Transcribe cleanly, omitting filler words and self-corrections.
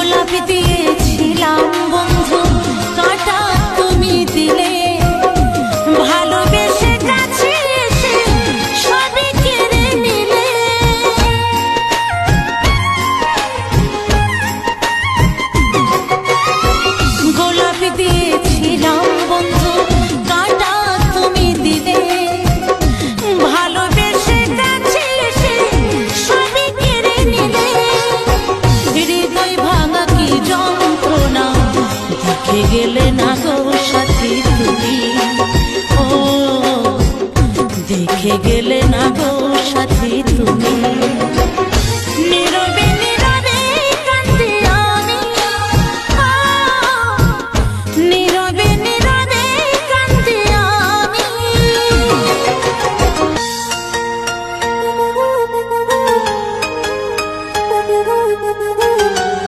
গোলাপ দিয়েছিলাম বন্ধু, কাঁটা তুমি দিলে। ভালোবেসে কাছে এসে সবই কেড়ে নিলে। গোলাপ দিয়েছিলাম বন্ধু, কাঁটা তুমি দিলে। ভালোবেসে কাছে এসে সবই কেড়ে নিলে। হৃদয় ভাঙা কি যন্ত্রণা, দেখে গেলে না গো সাথী তুমি। ও দেখে গেলে না গো সাথী